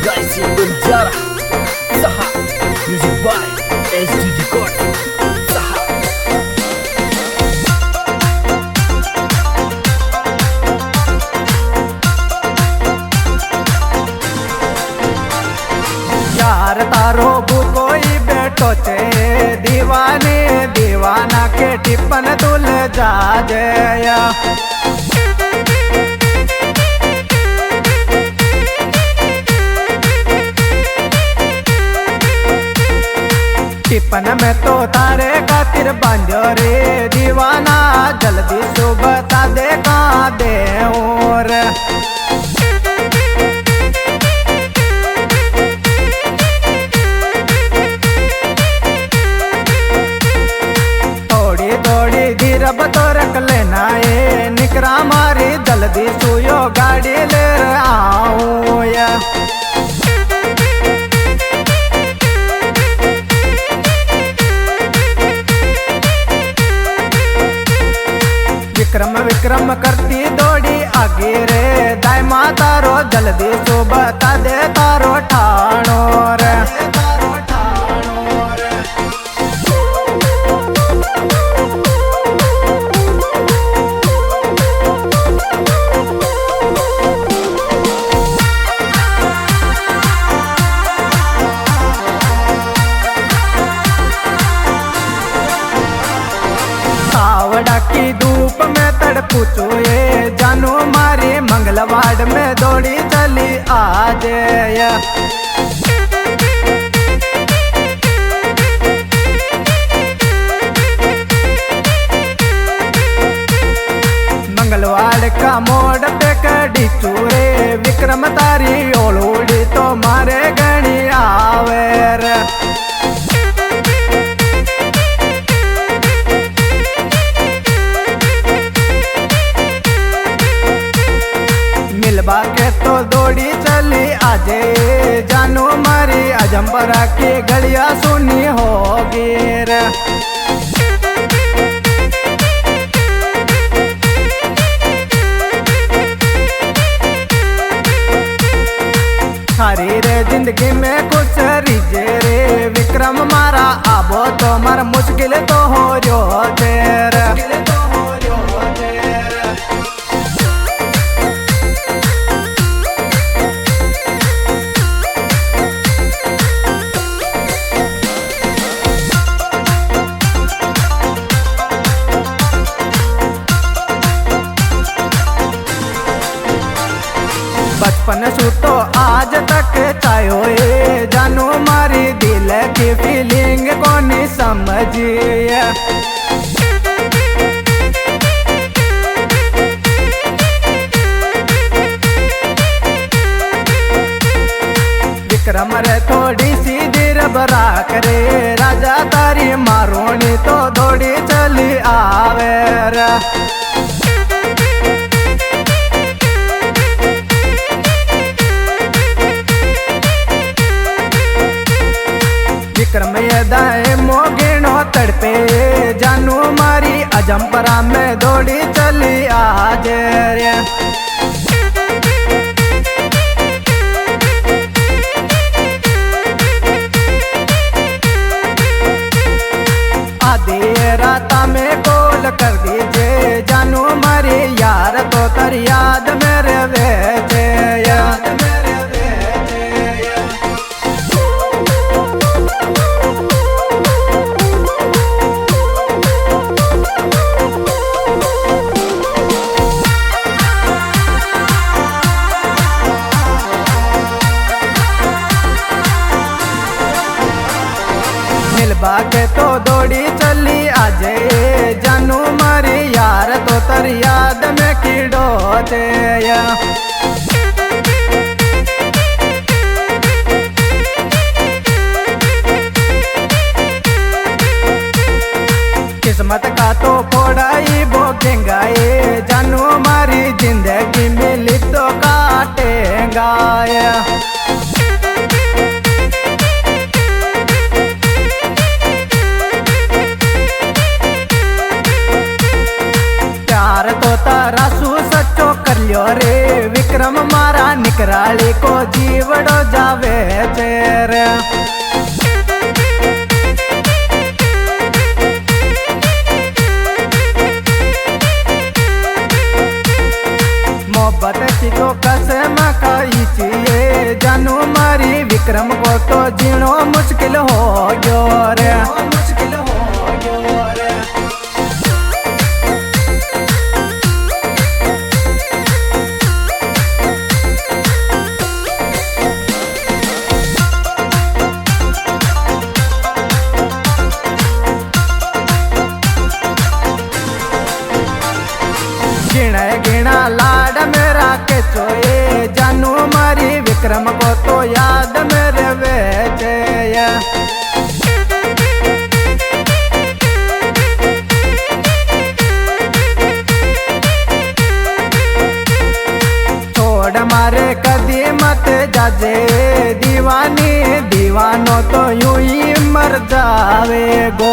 guys in Banjara Saha Music by SD Record Saha यार तारो कोई बैठो चे दीवाने दीवाना के टिप्पन तुल जा जया टिप्पन में तो तारे खातिर बांधो रे दीवाना जल्दी सुबह ता दे कहाँ दे और रब तो रख लेना है निकरा मारी जल्दी सुयो गाड़ी ले आऊं या विक्रम विक्रम करती दौड़ी आगे रे दाई माता रो जल्दी सुबह ता दे तारो ठाणो रे की धूप में तड़पूचो ये जानू मारी मंगलवाड़ में दौड़ी चली आज मंगलवाड़ का मोड़ पे कड़ी चूरे विक्रम तारी ओलोड़ी तो मारे गणी आवेर बाके तो दौड़ी चली आजे जानू मारी अजम्बरा की गलिया सुनी होगी रे हरी रे जिंदगी में कुछ रिजे रे विक्रम मारा आबो तो मर मुश्किल तो हो जो तेरे बचपन से तो आज तक चाहो ये जानू मारी दिल की फीलिंग को नहीं समझिए विक्रम रे थोड़ी सी देर बरा करे राजा तारी मारोनी तो दौड़ी चली आवे रे विक्रम दाए मोगिनो तड़पे जानू मारी अजम्परा में दौड़ी चली आज रे आधी राता में कॉल कर दीजिए जानू मारी यार तो तर याद मेरे बेचे याद मेरे बेचे बाके तो दौड़ी चली आजे जानू मारी यार तो तर याद में कीड़ो थे किस्मत का तो फोड़ाई भोगेंगा ये जानू मारी जिंदगी मिली तो काटेगा तो तारा सू सच्चो कर लियो रे विक्रम मारा निकराली को जीवड़ो जावे चेर मोहब्बत की तो कसम खाई चाहिए जानू मारी विक्रम को तो जीणो मुश्किल हो गयो रे मुश्किल हो गयो रे गिना गिना लाड मेरा के चोए जानू मारी विक्रम को तो याद मेरे बेचे छोड़ मारे कदी मत जाजे दीवानी दीवानो तो यूं ही मर जावे गो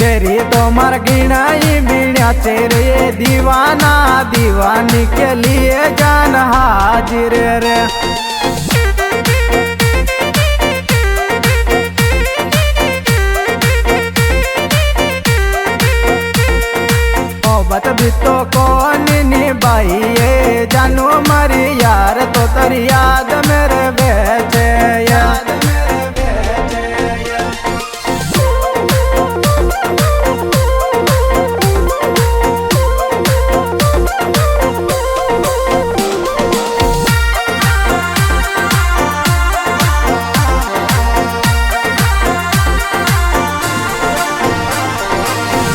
तेरी तो मर गिनाई बीड़ा चेरे दीवाना दीवानी के लिए जान हाजिर रे मोहब्बत भी तो कौन निभाइए जानू मरी यार तो तेरी याद मेरे बेचे याद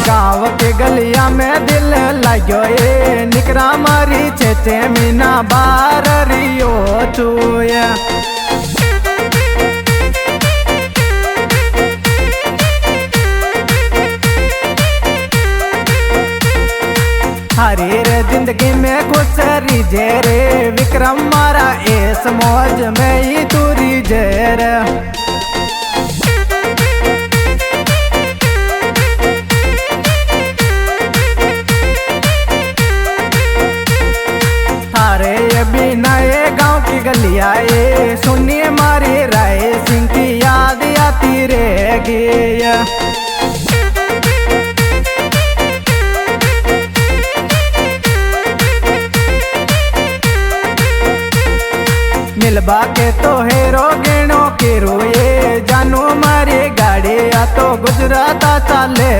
गाँव के गलिया में दिल लगो ये निकरा मारी चेचे मीना बार रियो चुए हरी रे जिंदगी में खुश रिजे रे विक्रम मारा इस मौज में ही तू रिजे रे नए गांव की गलिया ये सुनिए मारी राय सिंह की याद आती रहेगी मिलबा के तो हेरो गेणो के रोए जानू मारी गाड़ी या तो गुजरात चाले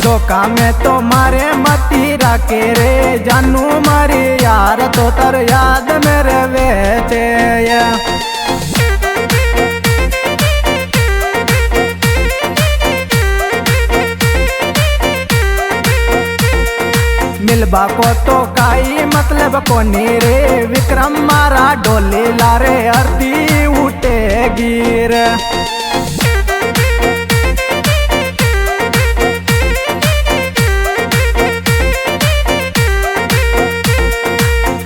धोखा में तो मारे मती राके रे जानू मारी यार तो तर याद मेरे बेचे मिलबा को तो काई मतलब कोनी रे विक्रम मारा डोली लारे आरती उठे गिर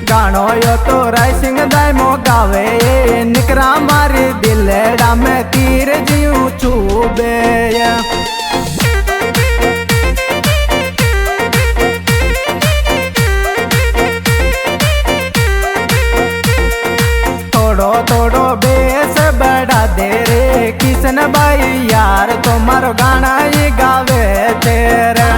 गानो यो तो राय सिंह दायमो गावे निकरा मारी दिलेड़ा में तीर जीव चूबे थोड़ो थोड़ो बेस बढ़ा दे रे किशन भाई यार तुम्हारो गाना ही गावे तेरा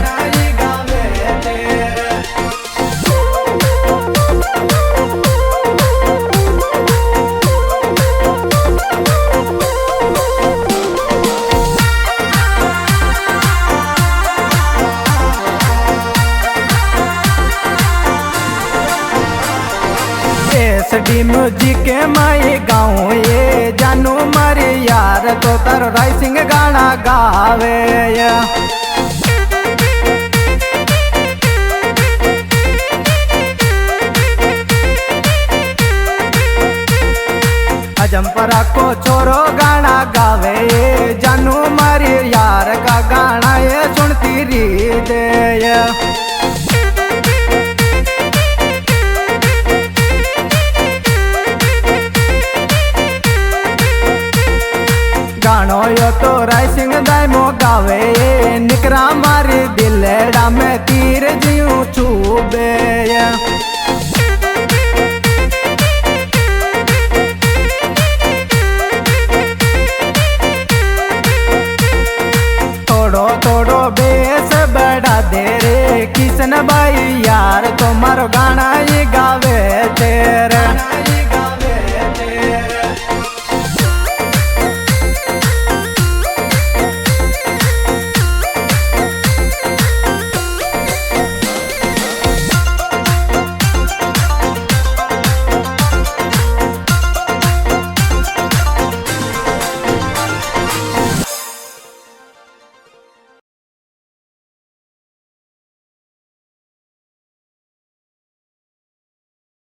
एसडी म्यूजिक के माई गाँव ये जानू मारी यार तो तर राय सिंह गाना गावे आजमपरा को छोरो गाना गावे जानू मारी यार का गाना ये सुनती री दे। गानो यो तो राय सिंह दाइमो गावे निकरा मारी